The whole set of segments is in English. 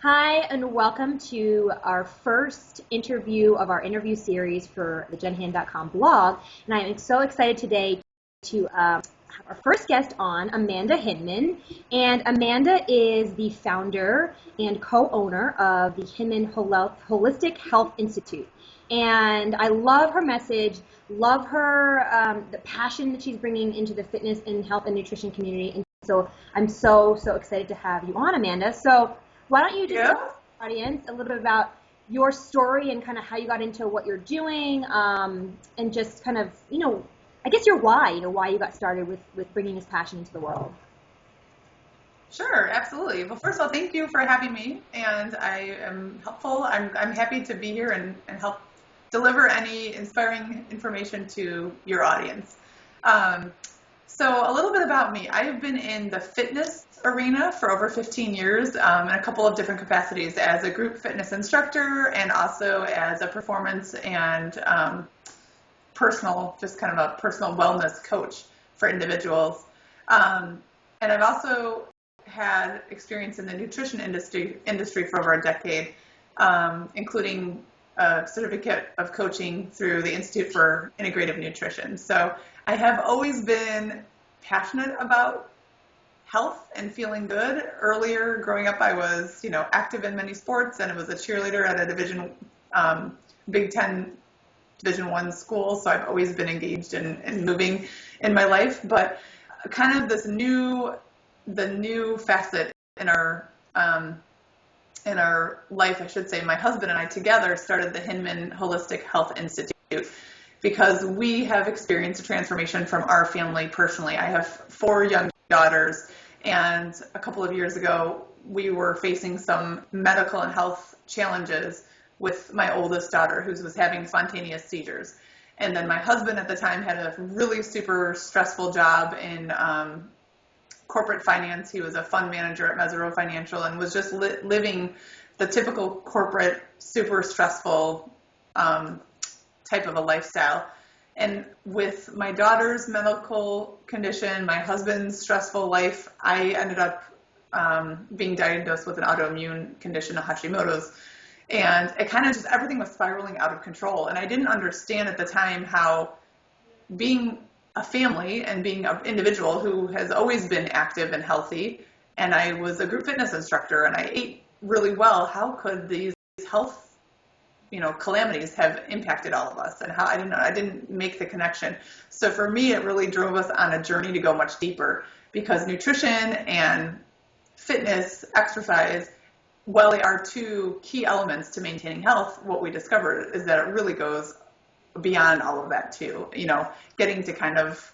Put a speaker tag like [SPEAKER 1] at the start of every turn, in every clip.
[SPEAKER 1] Hi, and welcome to our first interview of our interview series for the GenHand.com blog. And I am so excited today to have our first guest on, Amanda Hinman. And Amanda is the founder and co-owner of the Hinman Holistic Health Institute. And I love her message, love her, the passion that she's bringing into the fitness and health and nutrition community. And so I'm so excited to have you on, Amanda. So why don't you just tell the audience a little bit about your story and kind of how you got into what you're doing, and just kind of, I guess your why, why you got started with bringing this passion into the world.
[SPEAKER 2] Sure, absolutely. Well, first of all, thank you for having me, and I am helpful. I'm happy to be here and help deliver any inspiring information to your audience. So a little bit about me. I have been in the fitness arena for over 15 years in a couple of different capacities as a group fitness instructor and also as a performance and just kind of a personal wellness coach for individuals. And I've also had experience in the nutrition industry for over a decade, including a certificate of coaching through the Institute for Integrative Nutrition. So I have always been passionate about health and feeling good. Earlier, growing up, I was, active in many sports, and I was a cheerleader at a Big Ten Division I school. So I've always been engaged in moving in my life. But kind of the new facet in our life, I should say, my husband and I together started the Hinman Holistic Health Institute because we have experienced a transformation from our family personally. I have 4 young daughters, and a couple of years ago, we were facing some medical and health challenges with my oldest daughter, who was having spontaneous seizures. And then my husband at the time had a really super stressful job in corporate finance. He was a fund manager at Mesero Financial and was just living the typical corporate, super stressful type of a lifestyle. And with my daughter's medical condition, my husband's stressful life, I ended up being diagnosed with an autoimmune condition, a Hashimoto's. And it kind of just, everything was spiraling out of control. And I didn't understand at the time how being a family and being an individual who has always been active and healthy, and I was a group fitness instructor and I ate really well, how could these health calamities have impacted all of us, and how I didn't make the connection. So for me, it really drove us on a journey to go much deeper, because nutrition and fitness, exercise, while they are 2 key elements to maintaining health, what we discovered is that it really goes beyond all of that too. Getting to kind of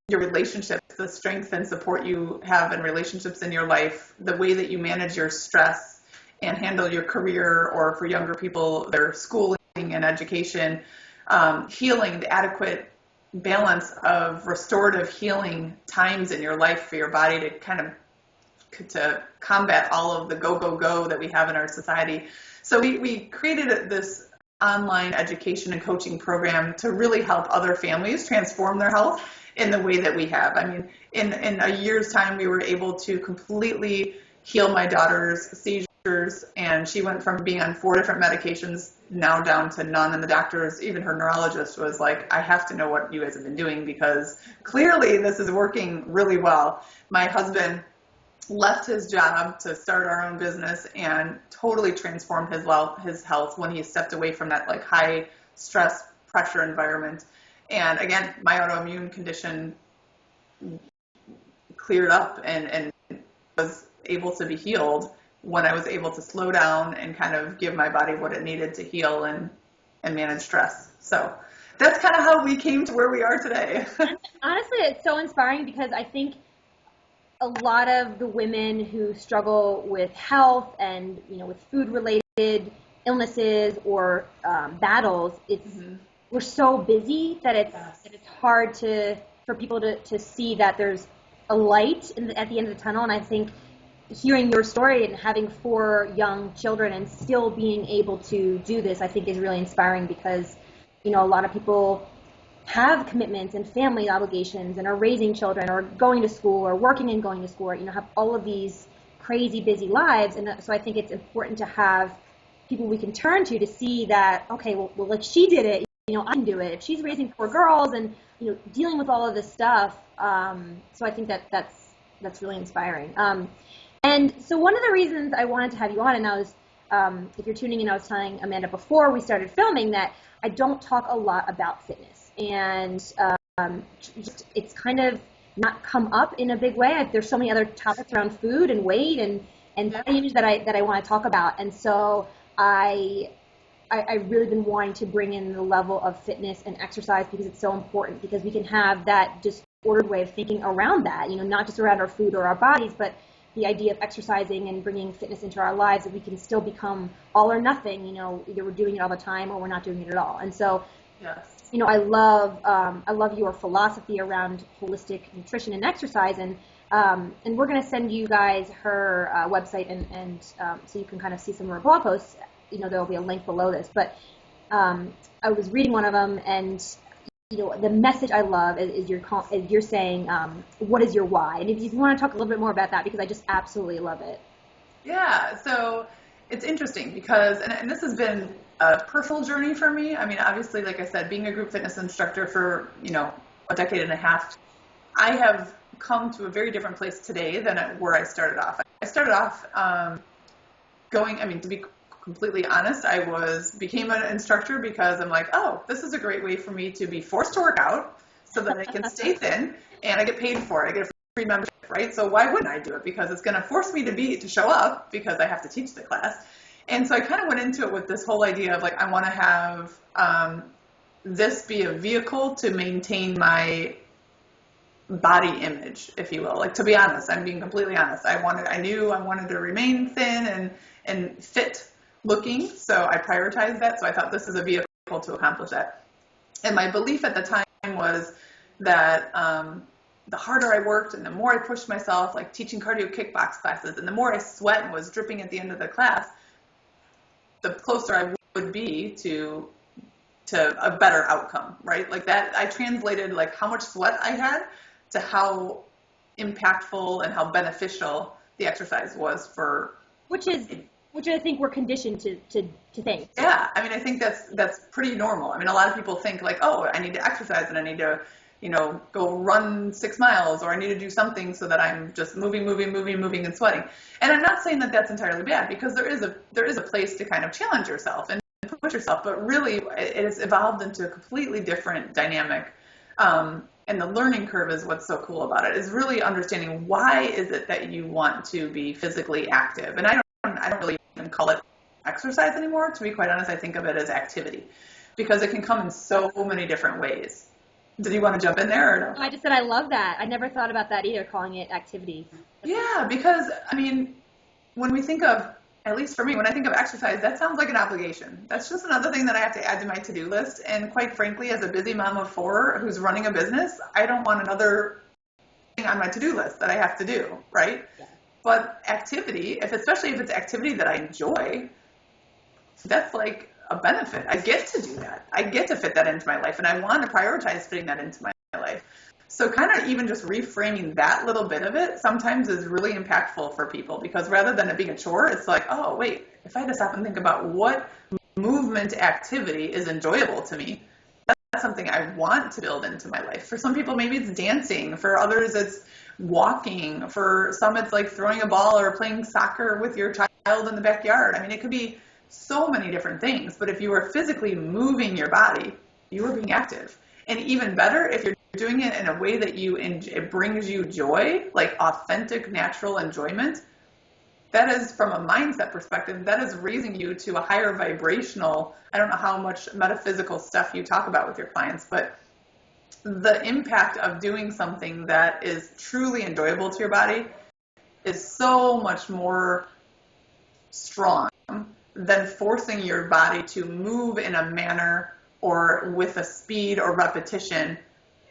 [SPEAKER 2] your relationships, the strength and support you have in relationships in your life, the way that you manage your stress and handle your career, or for younger people, their schooling and education, healing, the adequate balance of restorative healing times in your life for your body to kind of to combat all of the go that we have in our society. So we created this online education and coaching program to really help other families transform their health in the way that we have. I mean, in a year's time, we were able to completely heal my daughter's seizures, and she went from being on 4 different medications now down to none. And the doctors, even her neurologist, was like, I have to know what you guys have been doing, because clearly this is working really well. My husband left his job to start our own business and totally transformed his health when he stepped away from that high stress pressure environment. And again, my autoimmune condition cleared up and was able to be healed when I was able to slow down and kind of give my body what it needed to heal and manage stress. So that's kind of how we came to where we are today.
[SPEAKER 1] Honestly, it's so inspiring, because I think a lot of the women who struggle with health and, with food-related illnesses or battles, we're so busy that it's hard for people to see that there's a light at the end of the tunnel. And I think hearing your story and having 4 young children and still being able to do this, I think is really inspiring, because, a lot of people have commitments and family obligations and are raising children or going to school or working and going to school, or, have all of these crazy busy lives. And so I think it's important to have people we can turn to see that, okay, well, like she did it, I can do it. If she's raising 4 girls and, dealing with all of this stuff. So I think that's really inspiring. And so one of the reasons I wanted to have you on, and I was, if you're tuning in, I was telling Amanda before we started filming that I don't talk a lot about fitness. And it's kind of not come up in a big way. There's so many other topics around food and weight and body image that I want to talk about. And so I really been wanting to bring in the level of fitness and exercise because it's so important, because we can have that disordered way of thinking around that, not just around our food or our bodies, but the idea of exercising and bringing fitness into our lives, that we can still become all or nothing, either we're doing it all the time or we're not doing it at all. And so,
[SPEAKER 2] yes.
[SPEAKER 1] I love your philosophy around holistic nutrition and exercise, and we're going to send you guys her website and so you can kind of see some of her blog posts. There will be a link below this, but I was reading one of them, and the message I love is you're saying, what is your why? And if you want to talk a little bit more about that, because I just absolutely love it.
[SPEAKER 2] Yeah, so it's interesting because, and this has been a personal journey for me. I mean, obviously, like I said, being a group fitness instructor for, a decade and a half, I have come to a very different place today than where I started off. I started off to be completely honest, became an instructor because I'm like, oh, this is a great way for me to be forced to work out so that I can stay thin, and I get paid for it. I get a free membership, right? So why wouldn't I do it? Because it's going to force me to show up because I have to teach the class. And so I kind of went into it with this whole idea of like, I want to have this be a vehicle to maintain my body image, if you will. Like, to be honest, I'm being completely honest. I knew I wanted to remain thin and fit looking, so I prioritized that. So I thought this is a vehicle to accomplish that. And my belief at the time was that the harder I worked and the more I pushed myself, like teaching cardio kickbox classes, and the more I sweat and was dripping at the end of the class, the closer I would be to a better outcome, right? Like that, I translated like how much sweat I had to how impactful and how beneficial the exercise was for. Which
[SPEAKER 1] I think we're conditioned to think.
[SPEAKER 2] Yeah, I mean, I think that's pretty normal. I mean, a lot of people think like, oh, I need to exercise and I need to, go run 6 miles, or I need to do something so that I'm just moving and sweating. And I'm not saying that that's entirely bad, because there is a place to kind of challenge yourself and push yourself, but really it has evolved into a completely different dynamic. And the learning curve is what's so cool about it, is really understanding why is it that you want to be physically active. And I don't really even call it exercise anymore. To be quite honest, I think of it as activity, because it can come in so many different ways. Did you want to jump in there or no?
[SPEAKER 1] I just said I love that. I never thought about that either, calling it activity.
[SPEAKER 2] Yeah, because, I mean, when we think of, at least for me, when I think of exercise, that sounds like an obligation. That's just another thing that I have to add to my to-do list. And quite frankly, as a busy mom of 4 who's running a business, I don't want another thing on my to-do list that I have to do, right? Yeah. But activity, especially if it's activity that I enjoy, that's like a benefit. I get to do that. I get to fit that into my life, and I want to prioritize fitting that into my life. So kind of even just reframing that little bit of it sometimes is really impactful for people, because rather than it being a chore, it's like, oh, wait, if I had to stop and think about what movement activity is enjoyable to me, that's something I want to build into my life. For some people, maybe it's dancing. For others, it's walking. For some, it's like throwing a ball or playing soccer with your child in the backyard. I mean, it could be so many different things, but if you are physically moving your body, you are being active. And even better, if you're doing it in a way that it brings you joy, like authentic, natural enjoyment, that is, from a mindset perspective, that is raising you to a higher vibrational. I don't know how much metaphysical stuff you talk about with your clients, but the impact of doing something that is truly enjoyable to your body is so much more strong than forcing your body to move in a manner or with a speed or repetition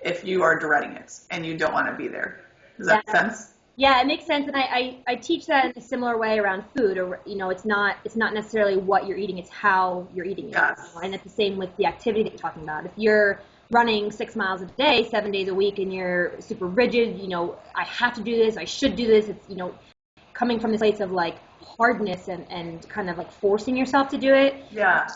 [SPEAKER 2] if you are dreading it and you don't want to be there. Does that make sense?
[SPEAKER 1] Yeah, it makes sense. And I teach that in a similar way around food, or, it's not necessarily what you're eating, it's how you're eating it.
[SPEAKER 2] Yes.
[SPEAKER 1] And it's the same with the activity that you're talking about. If you're running 6 miles a day, 7 days a week, and you're super rigid, I have to do this, I should do this, it's, coming from this place of like hardness and kind of like forcing yourself to do it,
[SPEAKER 2] Yeah.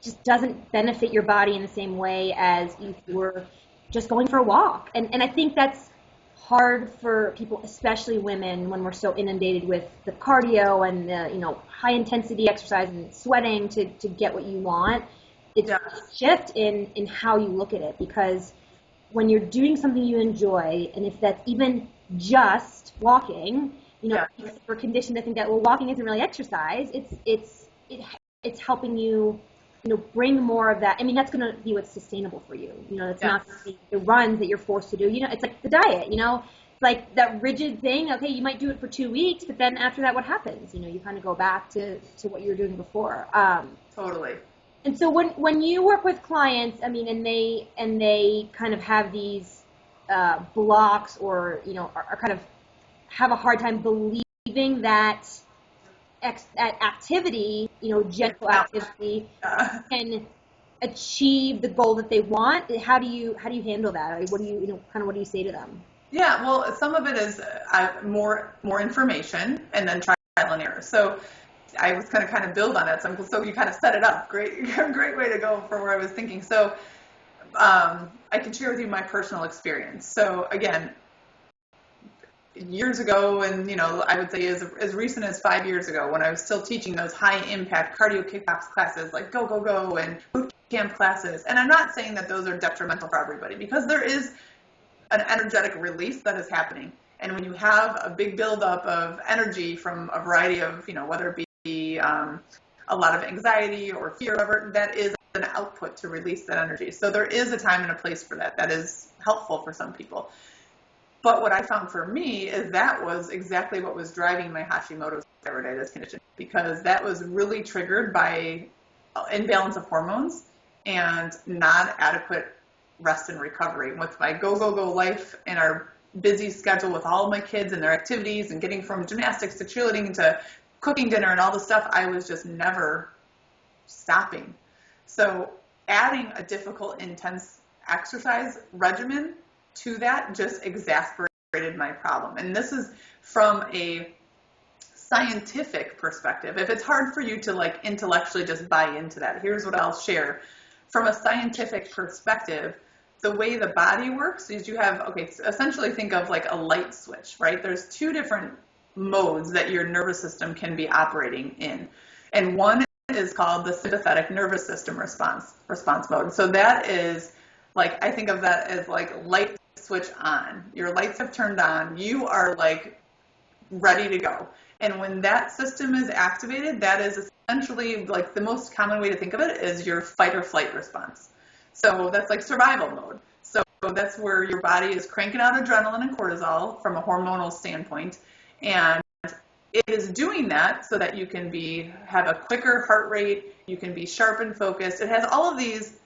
[SPEAKER 1] just doesn't benefit your body in the same way as if you were just going for a walk. And I think that's hard for people, especially women, when we're so inundated with the cardio and the, high intensity exercise and sweating to get what you want. It's
[SPEAKER 2] Yeah.
[SPEAKER 1] a shift in how you look at it, because when you're doing something you enjoy, and if that's even just walking,
[SPEAKER 2] Yeah.
[SPEAKER 1] we're conditioned to think that, well, walking isn't really exercise. It's helping you, bring more of that. I mean, that's going to be what's sustainable for you. It's not the runs that you're forced to do. It's like the diet, it's like that rigid thing. Okay, you might do it for 2 weeks, but then after that, what happens? You kind of go back to what you were doing before.
[SPEAKER 2] Totally.
[SPEAKER 1] And so when you work with clients, I mean, and they kind of have these blocks, or are kind of have a hard time believing that that activity, gentle activity, can achieve the goal that they want. How do you handle that? Like, what do what do you say to them?
[SPEAKER 2] Yeah, well, some of it is more information and then trial and error. So I was going to kind of build on that. So you kind of set it up. Great way to go for where I was thinking. So I can share with you my personal experience. So again, years ago, and I would say as recent as 5 years ago, when I was still teaching those high impact cardio kickbox classes like go and boot camp classes. And I'm not saying that those are detrimental for everybody, because there is an energetic release that is happening. And when you have a big buildup of energy from a variety of, whether it be a lot of anxiety or fear, whatever, that is an output to release that energy. So there is a time and a place for that. That is helpful for some people. But what I found for me is that was exactly what was driving my Hashimoto's thyroiditis condition, because that was really triggered by imbalance of hormones and not adequate rest and recovery. With my go life and our busy schedule with all of my kids and their activities and getting from gymnastics to cheerleading to cooking dinner and all the stuff, I was just never stopping. So adding a difficult, intense exercise regimen to that just exasperated my problem. And this is from a scientific perspective. If it's hard for you to like intellectually just buy into that, here's what I'll share. From a scientific perspective, the way the body works is you have, essentially think of like a light switch, right? There's two different modes that your nervous system can be operating in. And one is called the sympathetic nervous system response mode. So that is like, I think of that as like light switch on. Your lights have turned on. You are like ready to go. And when that system is activated, that is essentially like the most common way to think of it is your fight or flight response. So that's like survival mode. So that's where your body is cranking out adrenaline and cortisol from a hormonal standpoint. And it is doing that so that you can have a quicker heart rate, you can be sharp and focused. It has all of these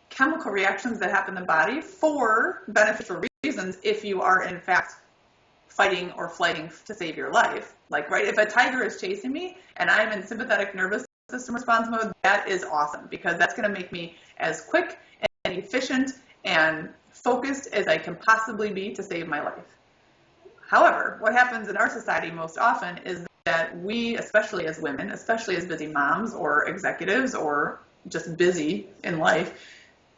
[SPEAKER 2] chemical reactions that happen in the body for beneficial reasons if you are in fact fighting or flighting to save your life. Like, right, if a tiger is chasing me and I'm in sympathetic nervous system response mode, that is awesome, because that's going to make me as quick and efficient and focused as I can possibly be to save my life. However, what happens in our society most often is that we, especially as women, especially as busy moms or executives or just busy in life,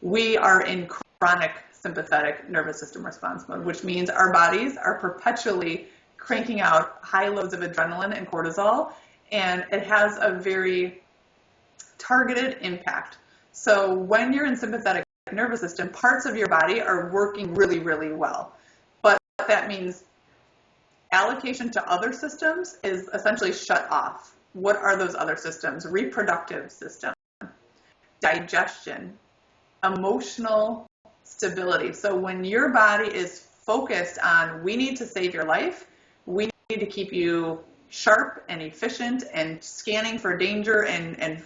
[SPEAKER 2] we are in chronic sympathetic nervous system response mode, which means our bodies are perpetually cranking out high loads of adrenaline and cortisol, and it has a very targeted impact. So when you're in sympathetic nervous system, parts of your body are working really, really well. But that means allocation to other systems is essentially shut off. What are those other systems? Reproductive system, digestion, emotional stability. So when your body is focused on, we need to save your life, we need to keep you sharp and efficient and scanning for danger and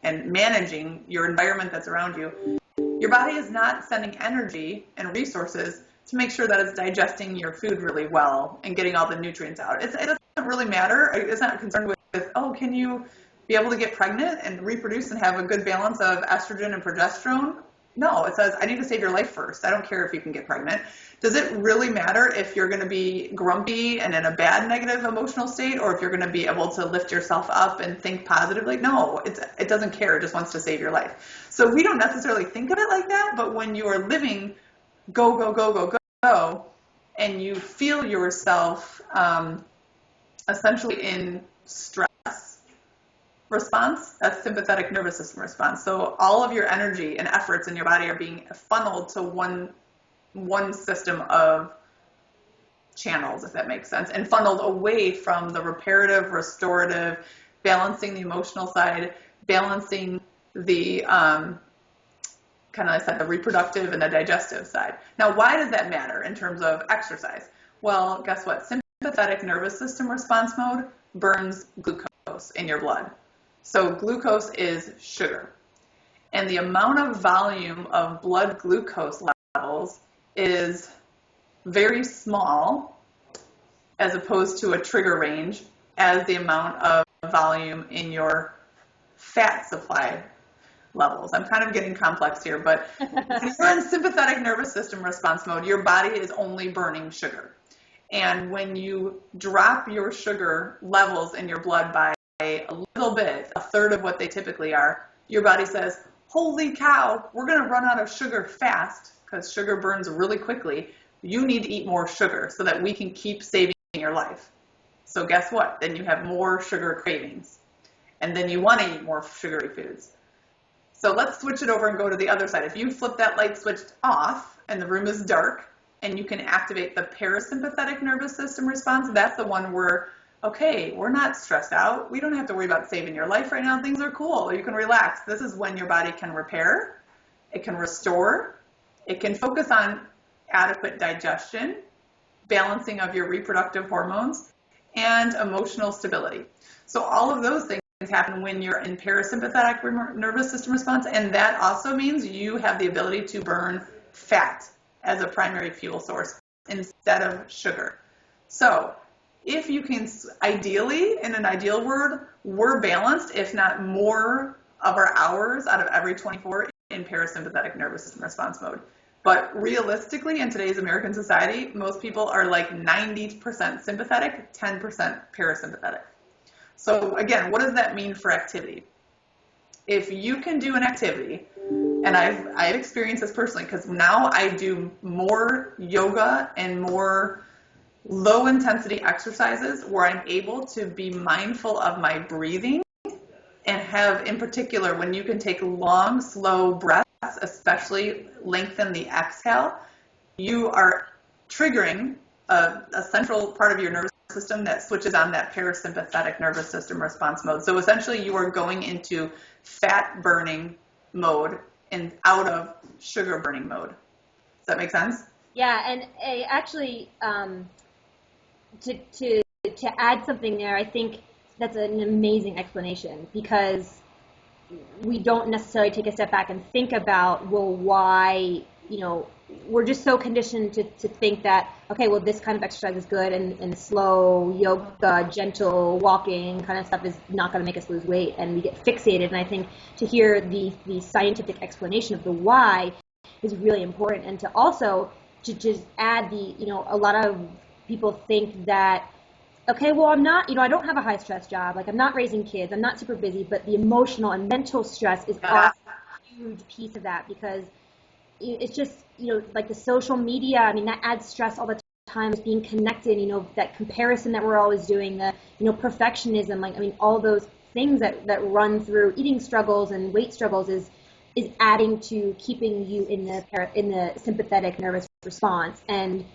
[SPEAKER 2] managing your environment that's around you, your body is not sending energy and resources to make sure that it's digesting your food really well and getting all the nutrients out. It doesn't really matter. It's not concerned with, can you be able to get pregnant and reproduce and have a good balance of estrogen and progesterone? No, it says, I need to save your life first. I don't care if you can get pregnant. Does it really matter if you're going to be grumpy and in a bad negative emotional state, or if you're going to be able to lift yourself up and think positively? No, it doesn't care. It just wants to save your life. So we don't necessarily think of it like that, but when you are living go, go, go, go, go, and you feel yourself essentially in stress response, that's sympathetic nervous system response. So all of your energy and efforts in your body are being funneled to one system of channels, if that makes sense, and funneled away from the reparative, restorative, balancing the emotional side, balancing the kind of, I said, the reproductive and the digestive side. Now, why does that matter in terms of exercise? Well, guess what? Sympathetic nervous system response mode burns glucose in your blood. So glucose is sugar. And the amount of volume of blood glucose levels is very small as opposed to a trigger range as the amount of volume in your fat supply levels. I'm kind of getting complex here, but if you're in sympathetic nervous system response mode, your body is only burning sugar. And when you drop your sugar levels in your blood by a little bit, a third of what they typically are, your body says, holy cow, we're going to run out of sugar fast because sugar burns really quickly. You need to eat more sugar so that we can keep saving your life. So guess what? Then you have more sugar cravings. And then you want to eat more sugary foods. So let's switch it over and go to the other side. If you flip that light switch off and the room is dark and you can activate the parasympathetic nervous system response, that's the one where, okay, we're not stressed out. We don't have to worry about saving your life right now. Things are cool. You can relax. This is when your body can repair, it can restore, it can focus on adequate digestion, balancing of your reproductive hormones, and emotional stability. So all of those things happen when you're in parasympathetic nervous system response, and that also means you have the ability to burn fat as a primary fuel source instead of sugar. So if you can, ideally, in an ideal world, we're balanced, if not more of our hours out of every 24 in parasympathetic nervous system response mode. But realistically, in today's American society, most people are like 90% sympathetic, 10% parasympathetic. So again, what does that mean for activity? If you can do an activity, and I've experienced this personally because now I do more yoga and more low intensity exercises where I'm able to be mindful of my breathing and have, in particular, when you can take long, slow breaths, especially lengthen the exhale, you are triggering a central part of your nervous system that switches on that parasympathetic nervous system response mode. So essentially you are going into fat burning mode and out of sugar burning mode. Does that make sense?
[SPEAKER 1] Yeah, and actually, to add something there, I think that's an amazing explanation because we don't necessarily take a step back and think about, well, why, we're just so conditioned to think that, okay, well, this kind of exercise is good and slow yoga, gentle walking kind of stuff is not going to make us lose weight, and we get fixated. And I think to hear the scientific explanation of the why is really important, and to also to just add a lot of people think that, okay, well, I'm not, I don't have a high stress job, like I'm not raising kids, I'm not super busy, but the emotional and mental stress is also a huge piece of that because it's just, like the social media, I mean, that adds stress all the time, is being connected, that comparison that we're always doing, the, perfectionism, like, I mean, all those things that run through eating struggles and weight struggles is adding to keeping you in the sympathetic nervous response. And,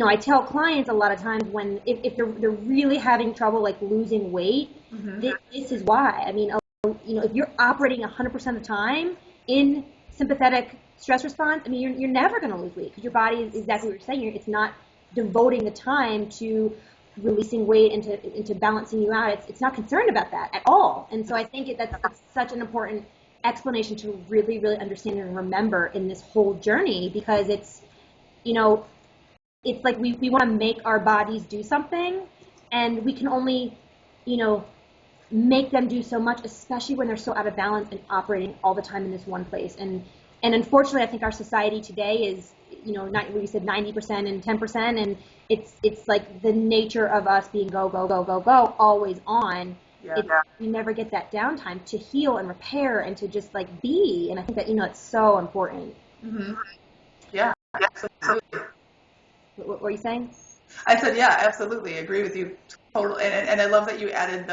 [SPEAKER 1] I tell clients a lot of times when, if they're really having trouble, like losing weight, mm-hmm. this is why. I mean, if you're operating 100% of the time in sympathetic stress response, I mean, you're never going to lose weight because your body is exactly what you're saying. It's not devoting the time to releasing weight and to balancing you out. It's not concerned about that at all. And so I think that's such an important explanation to really, really understand and remember in this whole journey, because it's, it's like we want to make our bodies do something, and we can only, make them do so much, especially when they're so out of balance and operating all the time in this one place. And unfortunately, I think our society today is, not what you said, 90% and 10%, and it's like the nature of us being go, go, go, go, go, always on.
[SPEAKER 2] Yeah.
[SPEAKER 1] We never get that downtime to heal and repair and to just like be. And I think that, it's so important.
[SPEAKER 2] Mm-hmm. Yeah, absolutely.
[SPEAKER 1] What were you saying?
[SPEAKER 2] I said, yeah, absolutely. Agree with you totally. And I love that you added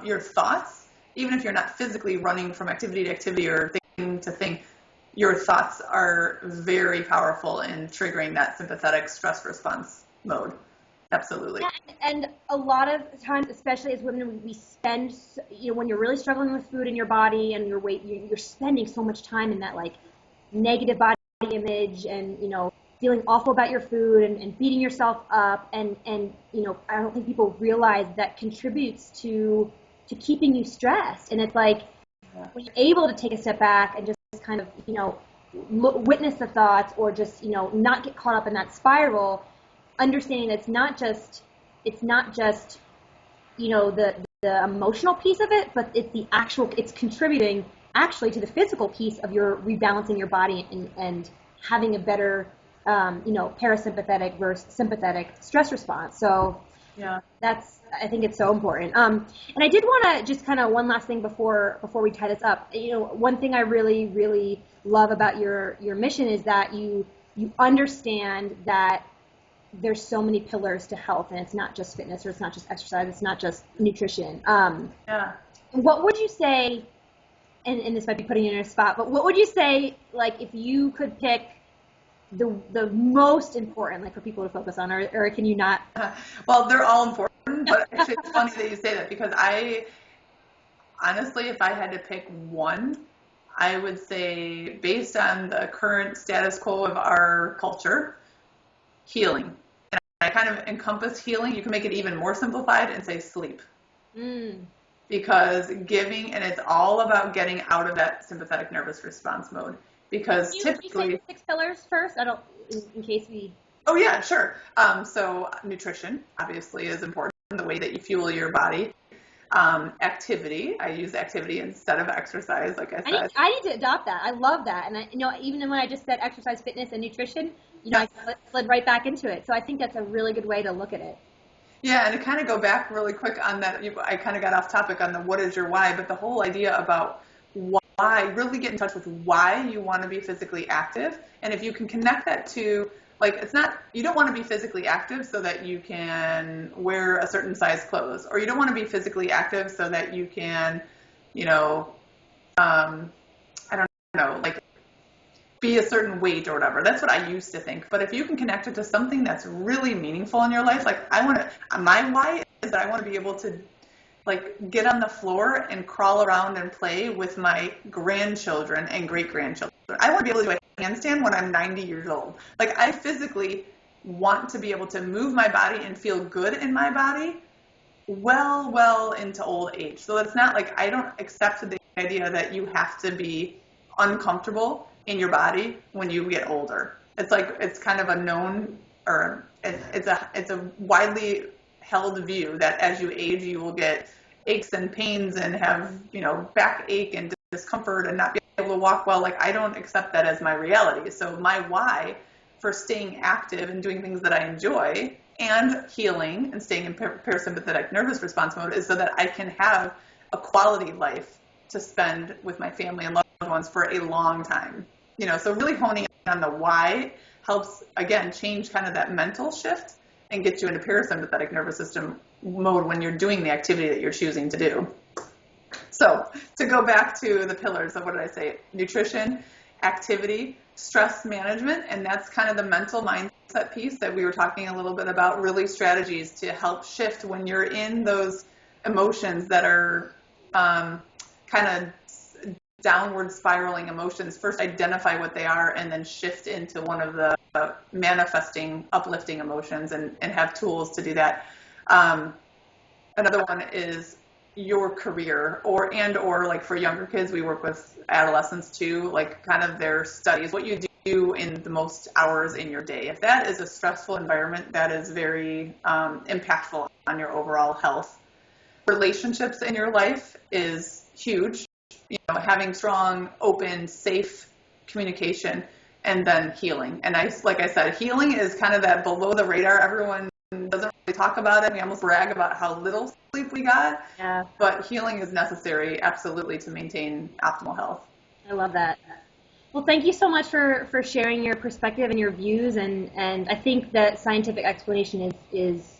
[SPEAKER 2] your thoughts, even if you're not physically running from activity to activity or thing to thing, your thoughts are very powerful in triggering that sympathetic stress response mode. Absolutely.
[SPEAKER 1] Yeah, and a lot of times, especially as women, we spend, when you're really struggling with food in your body and your weight, you're spending so much time in that like negative body image and, feeling awful about your food and beating yourself up. And I don't think people realize that contributes to keeping you stressed. And it's like, when you're able to take a step back and just kind of, witness the thoughts or just, not get caught up in that spiral, understanding that it's not just the emotional piece of it, but it's contributing actually to the physical piece of your rebalancing your body and having a better parasympathetic versus sympathetic stress response. So
[SPEAKER 2] yeah,
[SPEAKER 1] I think it's so important. And I did want to just kind of one last thing before we tie this up. One thing I really, really love about your mission is that you understand that there's so many pillars to health, and it's not just fitness, or it's not just exercise, it's not just nutrition.
[SPEAKER 2] Yeah.
[SPEAKER 1] What would you say, and this might be putting you in a spot, but what would you say, like, if you could pick the most important, like, for people to focus on, or can you not?
[SPEAKER 2] Well, they're all important, but actually it's funny that you say that, because honestly, if I had to pick one, I would say, based on the current status quo of our culture, healing. And I kind of encompass healing. You can make it even more simplified and say sleep. Because and it's all about getting out of that sympathetic nervous response mode. Because typically,
[SPEAKER 1] you say 6 pillars first? In case we.
[SPEAKER 2] Oh yeah, sure. So nutrition obviously is important. The way that you fuel your body. Activity. I use activity instead of exercise, like I said.
[SPEAKER 1] I need to adopt that. I love that. And even when I just said exercise, fitness, and nutrition, I slid right back into it. So I think that's a really good way to look at it.
[SPEAKER 2] Yeah, and to kind of go back really quick on that, I kind of got off topic on the what is your why, but the whole idea about why, really get in touch with why you want to be physically active. And if you can connect that to, like, you don't want to be physically active so that you can wear a certain size clothes, or you don't want to be physically active so that you can, I don't know, like, be a certain weight or whatever. That's what I used to think. But if you can connect it to something that's really meaningful in your life, like my why is that I want to be able to, like, get on the floor and crawl around and play with my grandchildren and great-grandchildren. I want to be able to do a handstand when I'm 90 years old. Like, I physically want to be able to move my body and feel good in my body well into old age. So it's not like, I don't accept the idea that you have to be uncomfortable in your body when you get older. It's like, it's kind of a known, or it's a widely held view that as you age, you will get aches and pains and have, backache and discomfort and not be able to walk well. Like, I don't accept that as my reality. So my why for staying active and doing things that I enjoy and healing and staying in parasympathetic nervous response mode is so that I can have a quality life to spend with my family and loved ones for a long time. So really honing in on the why helps, again, change kind of that mental shift and get you into parasympathetic nervous system mode when you're doing the activity that you're choosing to do. So to go back to the pillars of, what did I say? Nutrition, activity, stress management, and that's kind of the mental mindset piece that we were talking a little bit about, really strategies to help shift when you're in those emotions that are kind of downward spiraling emotions. First identify what they are and then shift into one of the manifesting, uplifting emotions and have tools to do that. Another one is your career, or like for younger kids, we work with adolescents too, like kind of their studies, what you do in the most hours in your day. If that is a stressful environment, that is very impactful on your overall health. relationships in your life is huge. Having strong, open, safe communication, and then healing. And like I said, healing is kind of that below the radar. Everyone doesn't really talk about it. We almost brag about how little sleep we got.
[SPEAKER 1] Yeah.
[SPEAKER 2] But healing is necessary, absolutely, to maintain optimal health.
[SPEAKER 1] I love that. Well, thank you so much for sharing your perspective and your views. And I think that scientific explanation is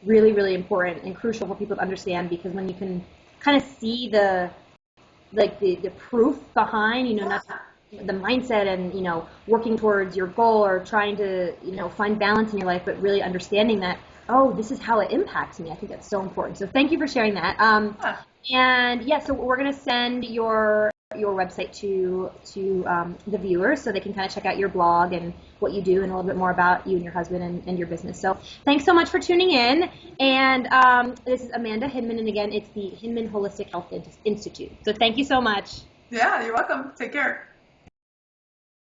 [SPEAKER 1] really, really important and crucial for people to understand, because when you can kind of see the proof behind, not the mindset and, working towards your goal or trying to, find balance in your life, but really understanding that, oh, this is how it impacts me. I think that's so important. So thank you for sharing that. And yeah, so we're going to send your website to the viewers so they can kind of check out your blog and what you do and a little bit more about you and your husband and your business. So thanks so much for tuning in. And this is Amanda Hinman, and again, it's the Hinman Holistic Health Institute. So thank you so much.
[SPEAKER 2] Yeah, you're welcome. Take care.